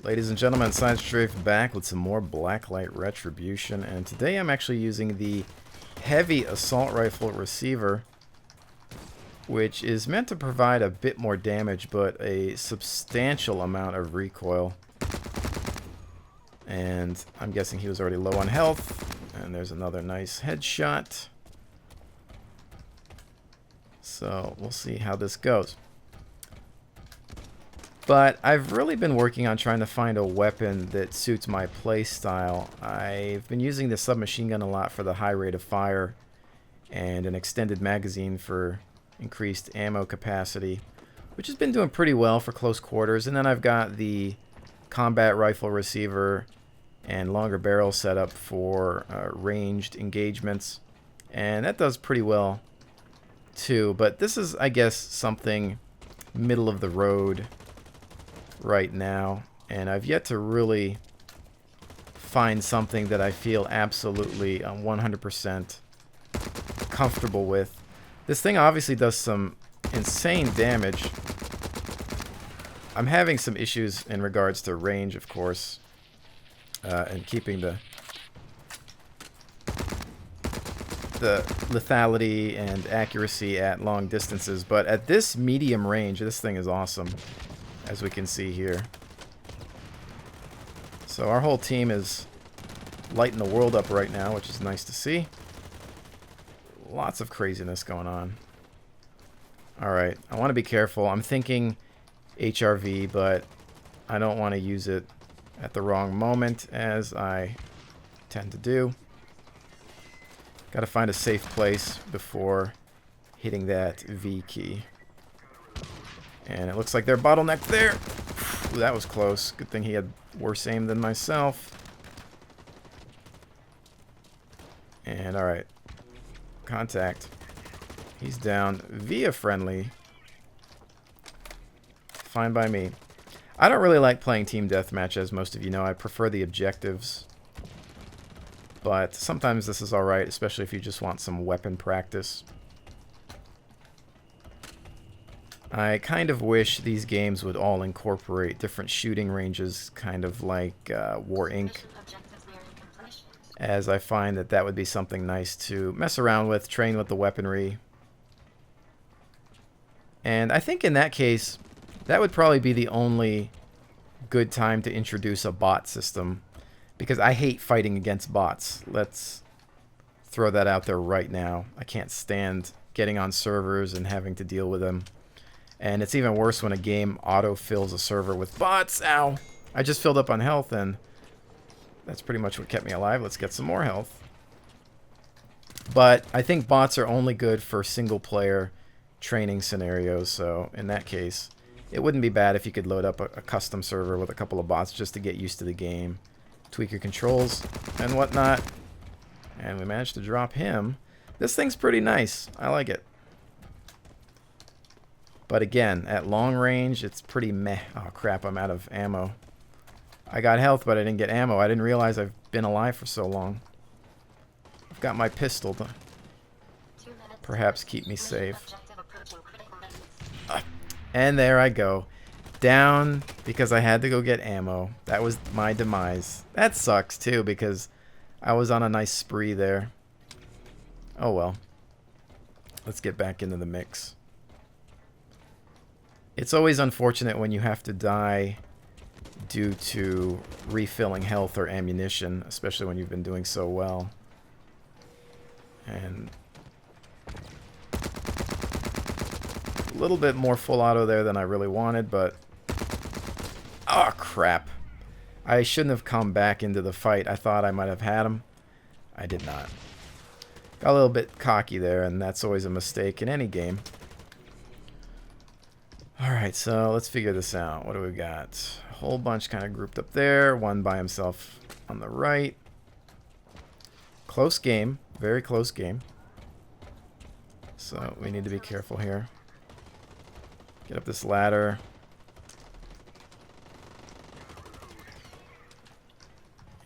Ladies and gentlemen, SideStrafe back with some more Blacklight Retribution, and today I'm actually using the heavy assault rifle receiver, which is meant to provide a bit more damage, but a substantial amount of recoil. And I'm guessing he was already low on health, and there's another nice headshot. So we'll see how this goes. But I've really been working on trying to find a weapon that suits my play style. I've been using the submachine gun a lot for the high rate of fire and an extended magazine for increased ammo capacity, which has been doing pretty well for close quarters. And then I've got the combat rifle receiver and longer barrel setup for ranged engagements, and that does pretty well too. But this is, I guess, something middle of the road right now, and I've yet to really find something that I feel absolutely 100% comfortable with. This thing obviously does some insane damage. I'm having some issues in regards to range, of course, and keeping the lethality and accuracy at long distances, but at this medium range, this thing is awesome, as we can see here. So our whole team is lighting the world up right now, which is nice to see. Lots of craziness going on. Alright, I want to be careful. I'm thinking HRV, but I don't want to use it at the wrong moment, as I tend to do. Got to find a safe place before hitting that V key. And it looks like they're bottlenecked there. Ooh, that was close. Good thing he had worse aim than myself. And alright. Contact. He's down via friendly. Fine by me. I don't really like playing team deathmatch, as most of you know. I prefer the objectives. But sometimes this is alright, especially if you just want some weapon practice. I kind of wish these games would all incorporate different shooting ranges, kind of like War Inc., as I find that that would be something nice to mess around with, train with the weaponry. And I think in that case, that would probably be the only good time to introduce a bot system, because I hate fighting against bots. Let's throw that out there right now. I can't stand getting on servers and having to deal with them. And it's even worse when a game auto-fills a server with bots. Ow! I just filled up on health, and that's pretty much what kept me alive. Let's get some more health. But I think bots are only good for single-player training scenarios, so in that case, it wouldn't be bad if you could load up a custom server with a couple of bots just to get used to the game, tweak your controls, and whatnot. And we managed to drop him. This thing's pretty nice. I like it. But again, at long range, it's pretty meh. Oh crap, I'm out of ammo. I got health, but I didn't get ammo. I didn't realize I've been alive for so long. I've got my pistol to perhaps keep me safe. And there I go. Down because I had to go get ammo. That was my demise. That sucks too, because I was on a nice spree there. Oh well. Let's get back into the mix. It's always unfortunate when you have to die due to refilling health or ammunition, especially when you've been doing so well. And a little bit more full auto there than I really wanted, but oh crap. I shouldn't have come back into the fight. I thought I might have had him. I did not. Got a little bit cocky there, and that's always a mistake in any game. Alright, so let's figure this out. What do we got? A whole bunch kind of grouped up there. One by himself on the right. Close game. Very close game. So we need to be careful here. Get up this ladder.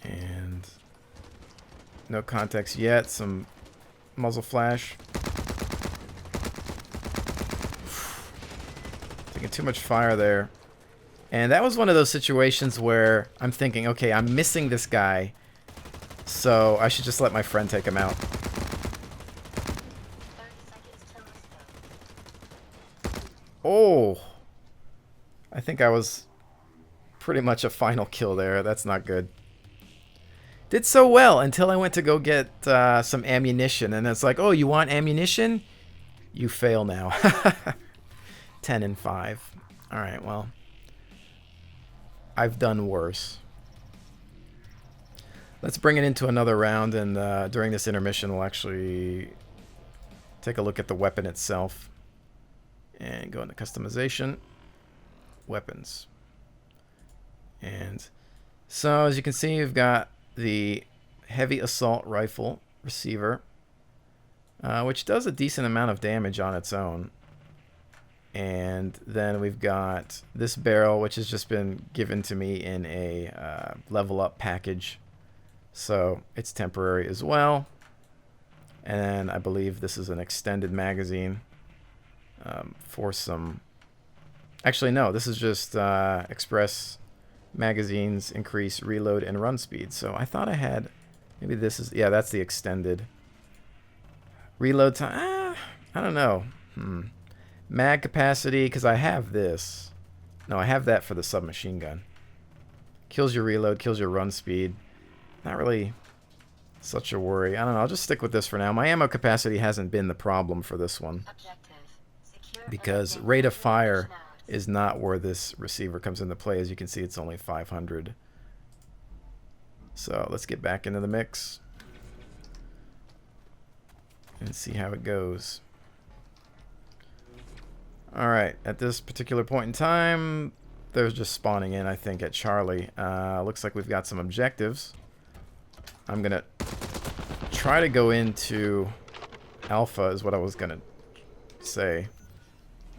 And no contacts yet. Some muzzle flash. Taking too much fire there. And that was one of those situations where I'm thinking, okay, I'm missing this guy, so I should just let my friend take him out. Oh! I think I was pretty much a final kill there. That's not good. Did so well until I went to go get some ammunition, and it's like, oh, you want ammunition? You fail now. 10 and 5. Alright, well. I've done worse. Let's bring it into another round, and during this intermission we'll actually take a look at the weapon itself. And go into customization. Weapons. And so, as you can see, you've got the heavy assault rifle receiver, which does a decent amount of damage on its own. And then we've got this barrel, which has just been given to me in a level up package. So it's temporary as well. And then I believe this is an extended magazine for some... Actually, no, this is just express magazines increase reload and run speed. So I thought I had... Maybe this is... Yeah, that's the extended. Reload time... I don't know. Mag capacity, because I have this. No, I have that for the submachine gun. Kills your reload, kills your run speed. Not really such a worry. I don't know, I'll just stick with this for now. My ammo capacity hasn't been the problem for this one, because rate of fire is not where this receiver comes into play. As you can see, it's only 500. So let's get back into the mix and see how it goes. Alright, at this particular point in time, they're just spawning in, I think, at Charlie. Looks like we've got some objectives. I'm going to try to go into Alpha, is what I was going to say.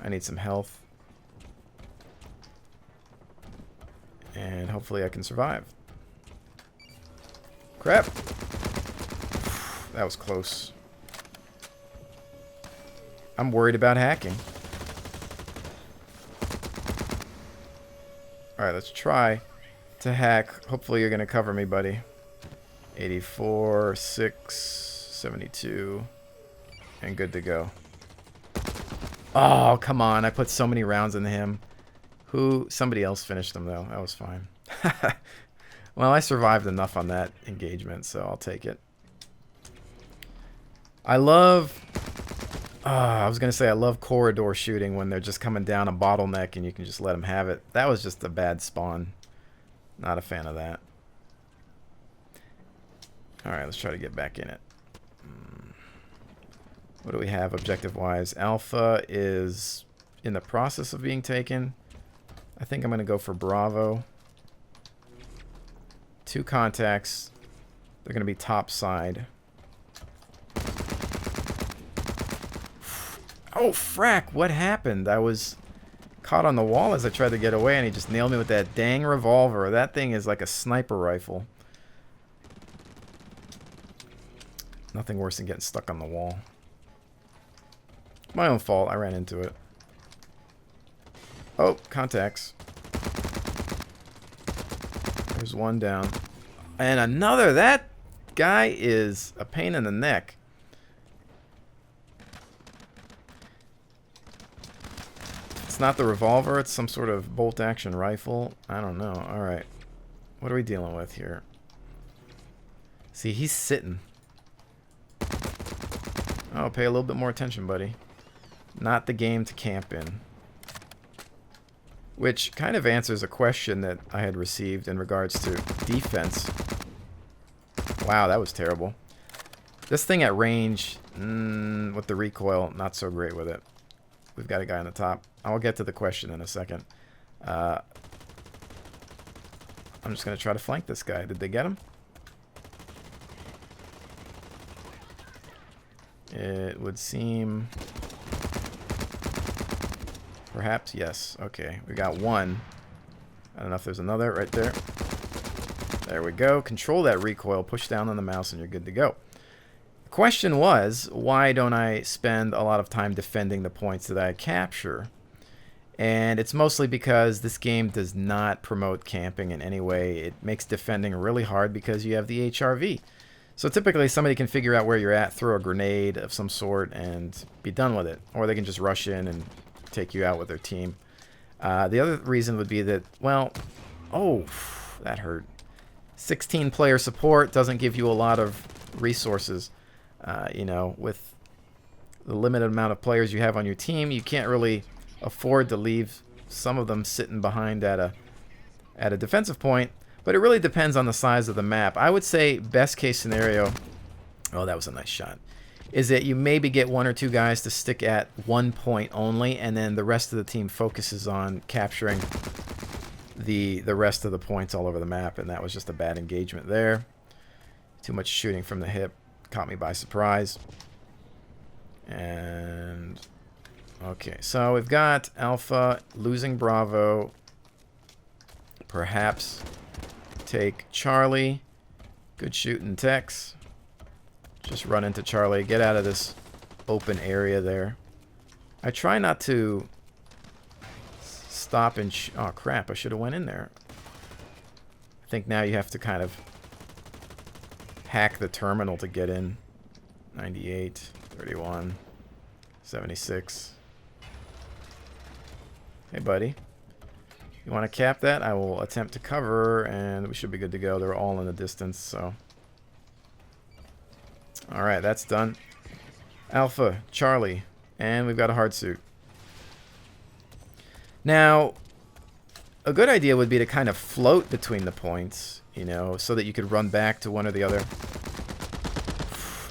I need some health. And hopefully I can survive. Crap! That was close. I'm worried about hacking. Alright, let's try to hack. Hopefully you're going to cover me, buddy. 84, 6, 72, and good to go. Oh, come on. I put so many rounds into him. Somebody else finished him, though. That was fine. Well, I survived enough on that engagement, so I'll take it. I love... I was going to say I love corridor shooting when they're just coming down a bottleneck and you can just let them have it. That was just a bad spawn. Not a fan of that. Alright, let's try to get back in it. What do we have objective-wise? Alpha is in the process of being taken. I think I'm going to go for Bravo. 2 contacts. They're going to be top side. Oh, frack! What happened? I was caught on the wall as I tried to get away, and he just nailed me with that dang revolver. That thing is like a sniper rifle. Nothing worse than getting stuck on the wall. My own fault. I ran into it. Oh, contacts. There's one down. And another! That guy is a pain in the neck. It's not the revolver, it's some sort of bolt-action rifle. I don't know. Alright. What are we dealing with here? See, he's sitting. Oh, pay a little bit more attention, buddy. Not the game to camp in. Which kind of answers a question that I had received in regards to defense. Wow, that was terrible. This thing at range, with the recoil, not so great with it. We've got a guy on the top. I'll get to the question in a second. I'm just going to try to flank this guy. Did they get him? It would seem... Perhaps, yes. Okay, we got one. I don't know if there's another right there. There we go. Control that recoil, push down on the mouse, and you're good to go. The question was, why don't I spend a lot of time defending the points that I capture? And it's mostly because this game does not promote camping in any way. It makes defending really hard because you have the HRV. So typically somebody can figure out where you're at, throw a grenade of some sort, and be done with it. Or they can just rush in and take you out with their team. The other reason would be that, well, oh, that hurt. 16 player support doesn't give you a lot of resources. You know, with the limited amount of players you have on your team, you can't really afford to leave some of them sitting behind at a defensive point. But it really depends on the size of the map. I would say best case scenario, oh, that was a nice shot, is that you maybe get 1 or 2 guys to stick at one point only, and then the rest of the team focuses on capturing the rest of the points all over the map. And that was just a bad engagement there. Too much shooting from the hip. Caught me by surprise. And okay, so we've got Alpha losing Bravo. Perhaps take Charlie. Good shooting, Tex. Just run into Charlie. Get out of this open area there. I try not to stop and... oh, crap. I should have went in there. I think now you have to kind of hack the terminal to get in. 98, 31, 76. Hey, buddy. You want to cap that? I will attempt to cover, and we should be good to go. They're all in the distance, so... Alright, that's done. Alpha, Charlie, and we've got a hard suit. Now, a good idea would be to kind of float between the points, you know, so that you could run back to one or the other.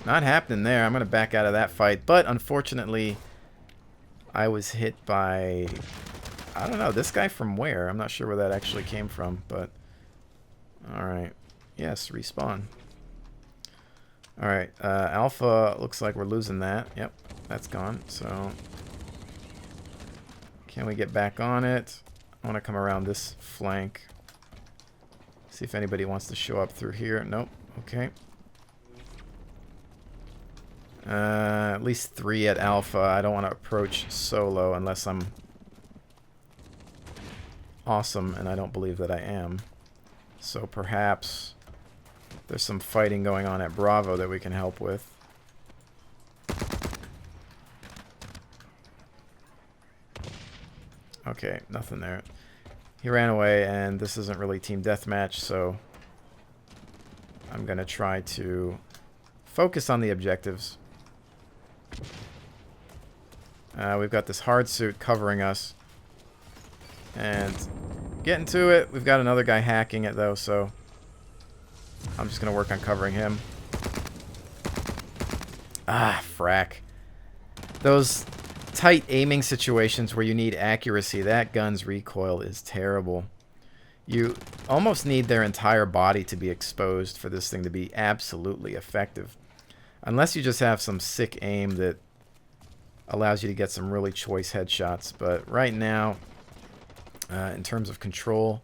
Not happening there. I'm going to back out of that fight, but unfortunately, I was hit by... I don't know, this guy from where? I'm not sure where that actually came from, but... Alright. Yes, respawn. Alright, Alpha, looks like we're losing that. Yep, that's gone, so... Can we get back on it? I want to come around this flank. See if anybody wants to show up through here. Nope, okay. At least 3 at Alpha. I don't want to approach solo unless I'm... awesome, and I don't believe that I am. So perhaps there's some fighting going on at Bravo that we can help with. Okay, nothing there. He ran away, and this isn't really team deathmatch, so I'm going to try to focus on the objectives. We've got this hard suit covering us. And getting to it. We've got another guy hacking it, though, so I'm just going to work on covering him. Ah, frack. Those tight aiming situations where you need accuracy, that gun's recoil is terrible. You almost need their entire body to be exposed for this thing to be absolutely effective. Unless you just have some sick aim that allows you to get some really choice headshots. But right now... in terms of control,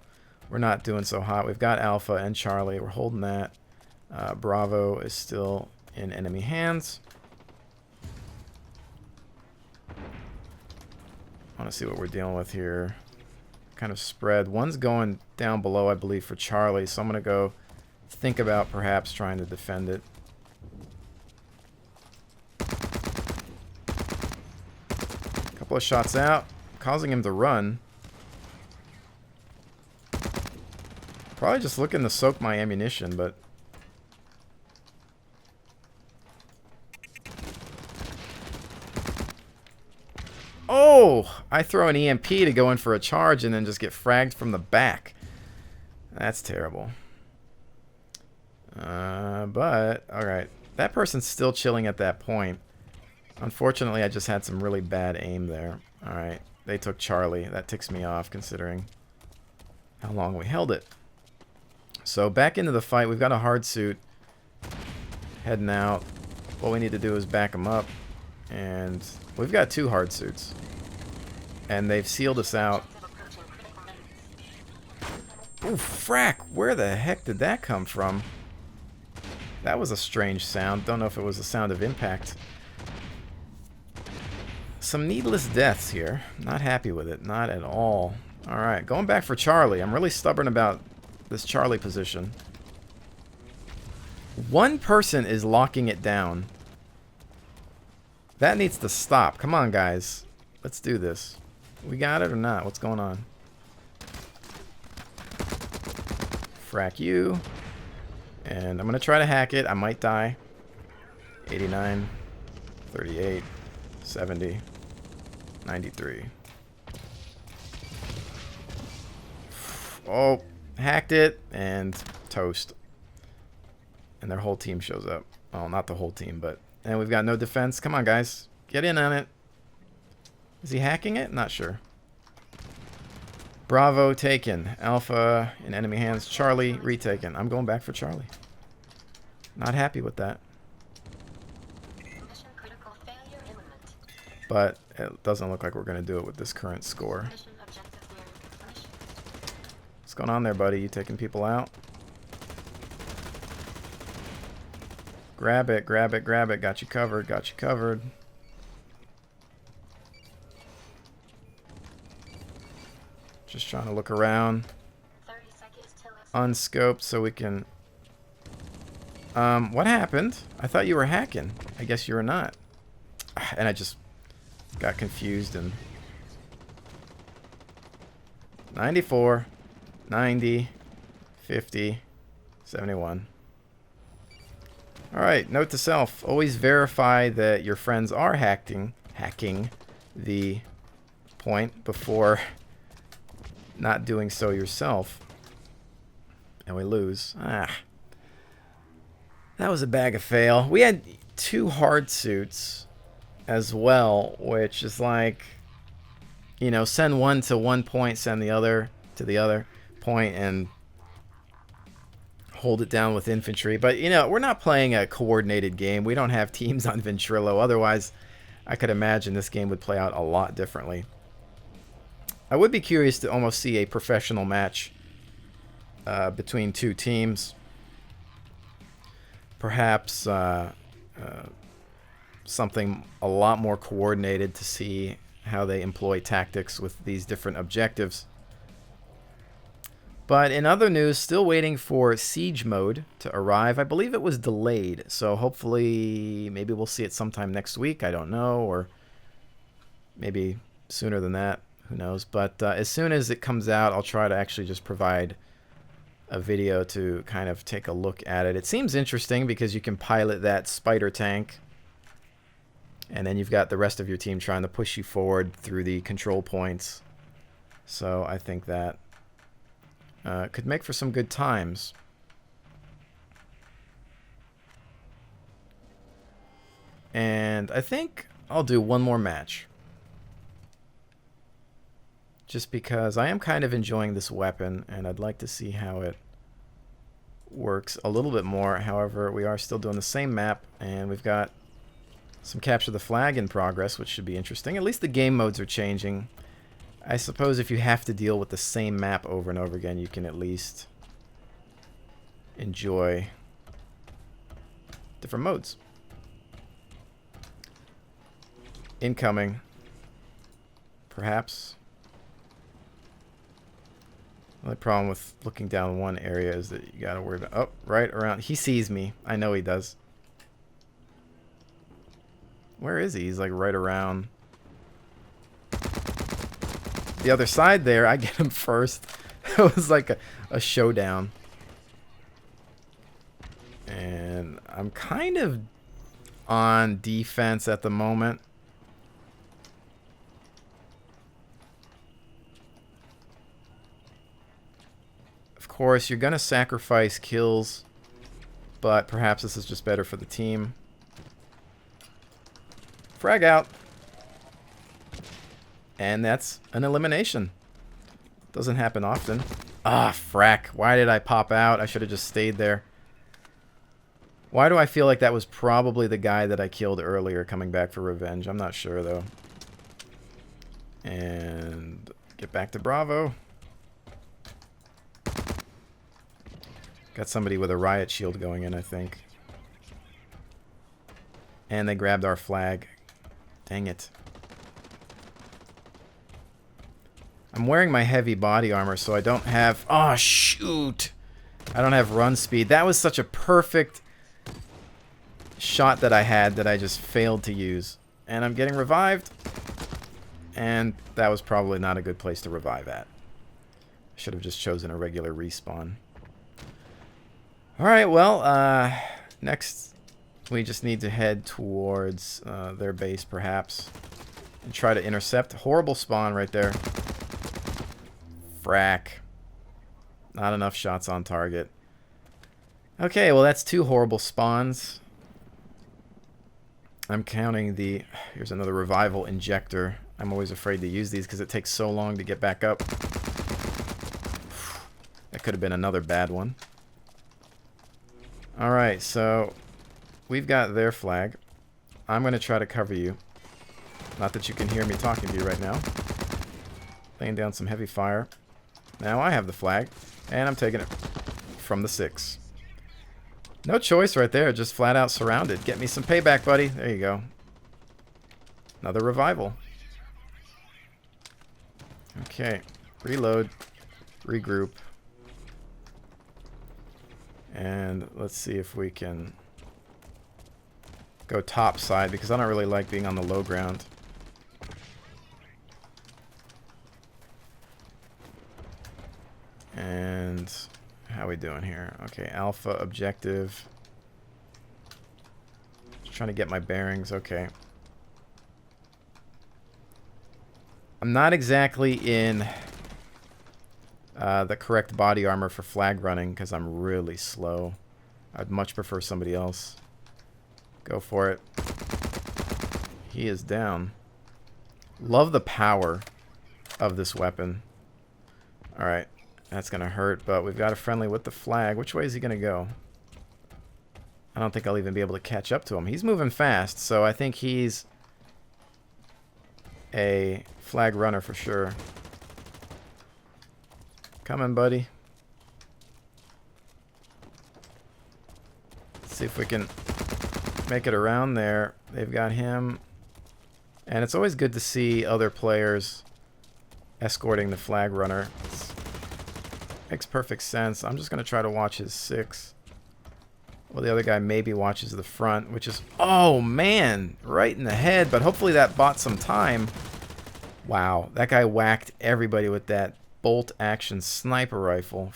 we're not doing so hot. We've got Alpha and Charlie. We're holding that. Bravo is still in enemy hands. I want to see what we're dealing with here. Kind of spread. One's going down below, I believe, for Charlie. So I'm going to go think about perhaps trying to defend it. Couple of shots out, causing him to run. Probably just looking to soak my ammunition, but... Oh! I throw an EMP to go in for a charge and then just get fragged from the back. That's terrible. But, alright. That person's still chilling at that point. Unfortunately, I just had some really bad aim there. Alright. They took Charlie. That ticks me off, considering how long we held it. So back into the fight. We've got a hard suit heading out. What we need to do is back them up. And we've got 2 hard suits. And they've sealed us out. Ooh, frack! Where the heck did that come from? That was a strange sound. Don't know if it was the sound of impact. Some needless deaths here. Not happy with it. Not at all. Alright, going back for Charlie. I'm really stubborn about this Charlie position. One person is locking it down. That needs to stop. Come on, guys. Let's do this. We got it or not? What's going on? Frack you. And I'm going to try to hack it. I might die. 89. 38. 70. 93. Oh, hacked it. And toast. And their whole team shows up. Well, not the whole team, but... And we've got no defense. Come on, guys. Get in on it. Is he hacking it? Not sure. Bravo taken. Alpha in enemy hands. Charlie retaken. I'm going back for Charlie. Not happy with that. But it doesn't look like we're going to do it with this current score. What's going on there, buddy? You taking people out? Grab it, grab it, grab it. Got you covered, got you covered. Just trying to look around. Unscoped so we can... what happened? I thought you were hacking. I guess you were not. And I just got confused and... 94, 90, 50, 71. Alright, note to self. Always verify that your friends are hacking the point before not doing so yourself. And we lose. That was a bag of fail. We had 2 hard suits as well, which is like, you know, send one to one point, send the other to the other point, and hold it down with infantry. But, you know, we're not playing a coordinated game. We don't have teams on Ventrilo. Otherwise, I could imagine this game would play out a lot differently. I would be curious to almost see a professional match between 2 teams. Perhaps something a lot more coordinated to see how they employ tactics with these different objectives. But in other news, still waiting for Siege Mode to arrive. I believe it was delayed, so hopefully maybe we'll see it sometime next week. I don't know, or maybe sooner than that. Who knows? But as soon as it comes out, I'll try to actually just provide a video to kind of take a look at it. It seems interesting because you can pilot that spider tank, and then you've got the rest of your team trying to push you forward through the control points. So I think that could make for some good times. And I think I'll do one more match. Just because I am kind of enjoying this weapon, and I'd like to see how it works a little bit more. However, we are still doing the same map, and we've got some capture the flag in progress, which should be interesting. At least the game modes are changing. I suppose if you have to deal with the same map over and over again, you can at least enjoy different modes. Incoming. Perhaps. The only problem with looking down one area is that you gotta worry about... Oh, right around... He sees me. I know he does. Where is he? He's like right around the other side there. I get him first. It was like a showdown. And I'm kind of on defense at the moment. Of course, you're going to sacrifice kills, but perhaps this is just better for the team. Frag out. And that's an elimination. Doesn't happen often. Ah, frack. Why did I pop out? I should have just stayed there. Why do I feel like that was probably the guy that I killed earlier coming back for revenge? I'm not sure, though. And get back to Bravo. Got somebody with a riot shield going in, I think. And they grabbed our flag. Dang it. I'm wearing my heavy body armor, so I don't have... Oh, shoot! I don't have run speed. That was such a perfect shot that I had that I just failed to use. And I'm getting revived. And that was probably not a good place to revive at. I should have just chosen a regular respawn. Alright, well, next we just need to head towards their base, perhaps. And try to intercept. Horrible spawn right there. Frack. Not enough shots on target. Okay, well that's 2 horrible spawns. I'm counting the... Here's another revival injector. I'm always afraid to use these because it takes so long to get back up. That could have been another bad one. Alright, so we've got their flag. I'm going to try to cover you. Not that you can hear me talking to you right now. Laying down some heavy fire. Now I have the flag, and I'm taking it from the 6. No choice right there, just flat out surrounded. Get me some payback, buddy. There you go. Another revival. Okay, reload, regroup. And let's see if we can go top side, because I don't really like being on the low ground. And how we doing here? Okay, alpha objective. Just trying to get my bearings. Okay. I'm not exactly in the correct body armor for flag running because I'm really slow. I'd much prefer somebody else. Go for it. He is down. Love the power of this weapon. Alright. That's going to hurt, but we've got a friendly with the flag. Which way is he going to go? I don't think I'll even be able to catch up to him. He's moving fast, so I think he's a flag runner for sure. Coming, buddy. Let's see if we can make it around there. They've got him. And it's always good to see other players escorting the flag runner. Makes perfect sense. I'm just going to try to watch his 6. Well, the other guy maybe watches the front, which is... Oh, man! Right in the head, but hopefully that bought some time. Wow, that guy whacked everybody with that bolt-action sniper rifle.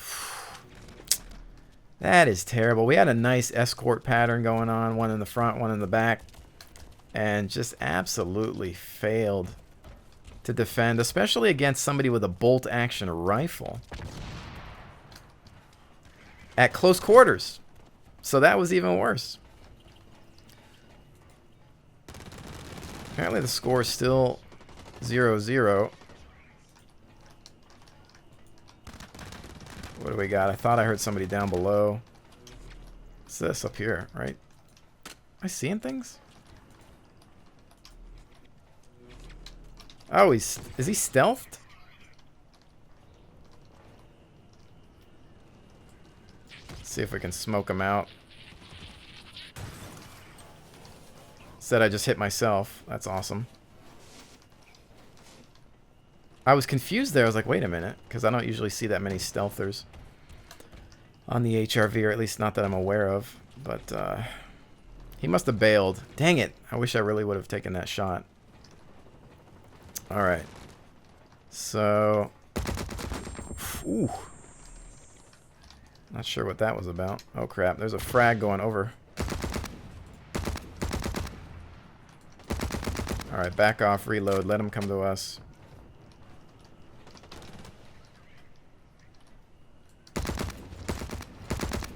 That is terrible. We had a nice escort pattern going on. One in the front, one in the back. And just absolutely failed to defend, especially against somebody with a bolt-action rifle. At close quarters. So that was even worse. Apparently the score is still 0-0. What do we got? I thought I heard somebody down below. What's this up here, right? Am I seeing things? Oh, is he stealthed? See if we can smoke him out. Said I just hit myself. That's awesome. I was confused there. I was like, wait a minute, because I don't usually see that many stealthers on the HRV, or at least not that I'm aware of. But he must have bailed. Dang it. I wish I really would have taken that shot. Alright. So... Ooh. Not sure what that was about. Oh crap, there's a frag going over. Alright, back off, reload, let him come to us.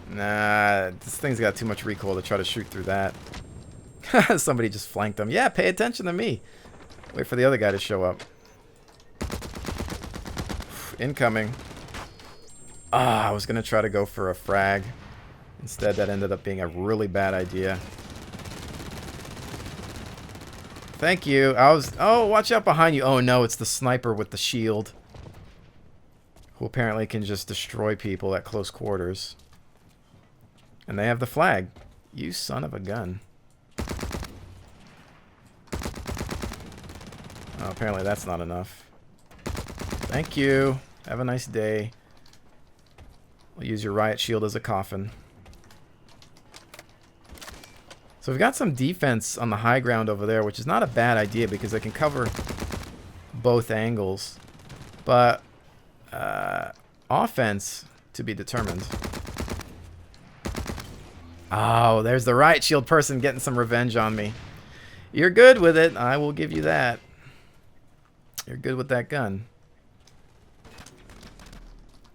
Nah, this thing's got too much recoil to try to shoot through that. Somebody just flanked him. Yeah, pay attention to me. Wait for the other guy to show up. Incoming. Ah, I was going to try to go for a frag. Instead, that ended up being a really bad idea. Thank you. Oh, watch out behind you. Oh, no, it's the sniper with the shield. Who apparently can just destroy people at close quarters. And they have the flag. You son of a gun. Oh, apparently that's not enough. Thank you. Have a nice day. I'll use your riot shield as a coffin. So we've got some defense on the high ground over there, which is not a bad idea because they can cover both angles. But offense to be determined. Oh, there's the riot shield person getting some revenge on me. You're good with it. I will give you that. You're good with that gun.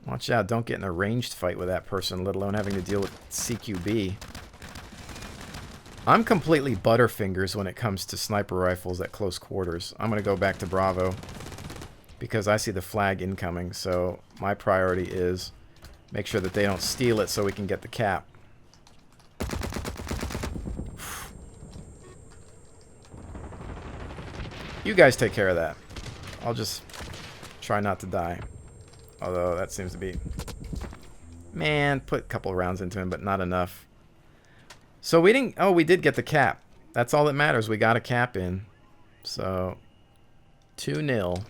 Watch out. Don't get in a ranged fight with that person, let alone having to deal with CQB. I'm completely butterfingers when it comes to sniper rifles at close quarters. I'm going to go back to Bravo because I see the flag incoming. So my priority is make sure that they don't steal it so we can get the cap. You guys take care of that. I'll just try not to die. Although that seems to be... Man, put a couple rounds into him, but not enough. So we didn't... Oh, we did get the cap. That's all that matters. We got a cap in. So, 2-0.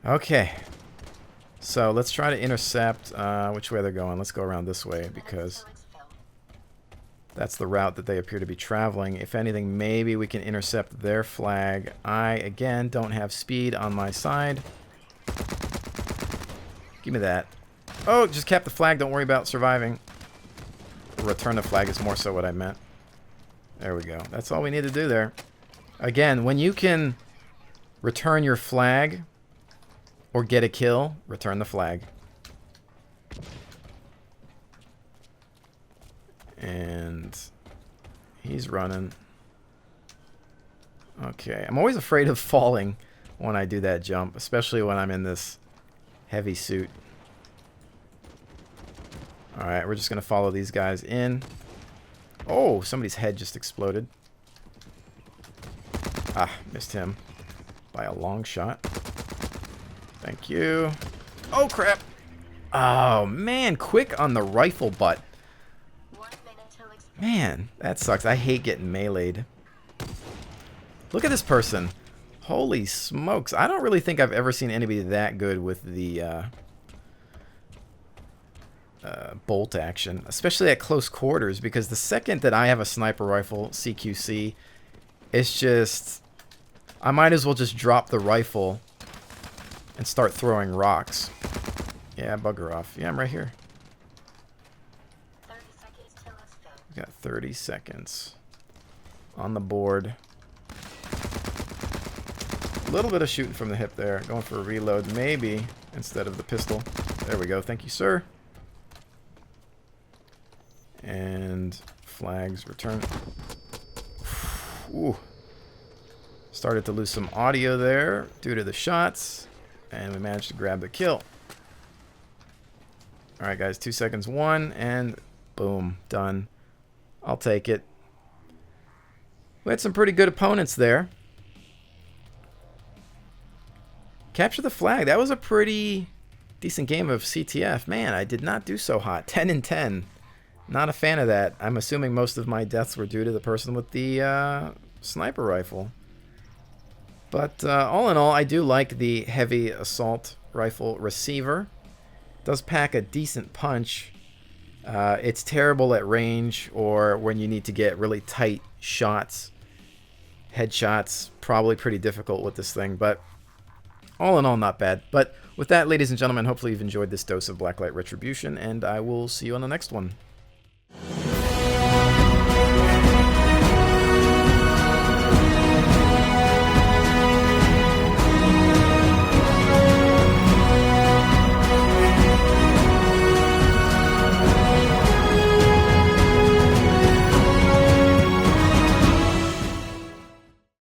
Okay. So let's try to intercept which way they're going. Let's go around this way because that's the route that they appear to be traveling. If anything, maybe we can intercept their flag. I, again, don't have speed on my side. Give me that. Oh, just cap the flag. Don't worry about surviving. Return the flag is more so what I meant. There we go. That's all we need to do there. Again, when you can return your flag or get a kill, return the flag. And he's running. Okay. I'm always afraid of falling when I do that jump, especially when I'm in this heavy suit. Alright, we're just going to follow these guys in. Oh, somebody's head just exploded. Ah, missed him by a long shot. Thank you. Oh, crap. Oh, man, quick on the rifle butt. Man, that sucks. I hate getting meleeed. Look at this person. Holy smokes. I don't really think I've ever seen anybody that good with the bolt action, especially at close quarters, because the second that I have a sniper rifle, CQC, it's just... I might as well just drop the rifle and start throwing rocks. Yeah, bugger off. Yeah, I'm right here. 30 seconds till let's go. We got 30 seconds on the board. A little bit of shooting from the hip there. Going for a reload, maybe, instead of the pistol. There we go. Thank you, sir. And flags return. Ooh. Started to lose some audio there due to the shots. And we managed to grab the kill. Alright, guys. 2 seconds. 1. And boom. Done. I'll take it. We had some pretty good opponents there. Capture the flag. That was a pretty decent game of CTF. Man, I did not do so hot. 10 and 10. Not a fan of that. I'm assuming most of my deaths were due to the person with the sniper rifle. But all in all, I do like the heavy assault rifle receiver. It does pack a decent punch. It's terrible at range or when you need to get really tight shots. Headshots, probably pretty difficult with this thing, but all in all, not bad. But with that, ladies and gentlemen, hopefully you've enjoyed this dose of Blacklight Retribution, and I will see you on the next one.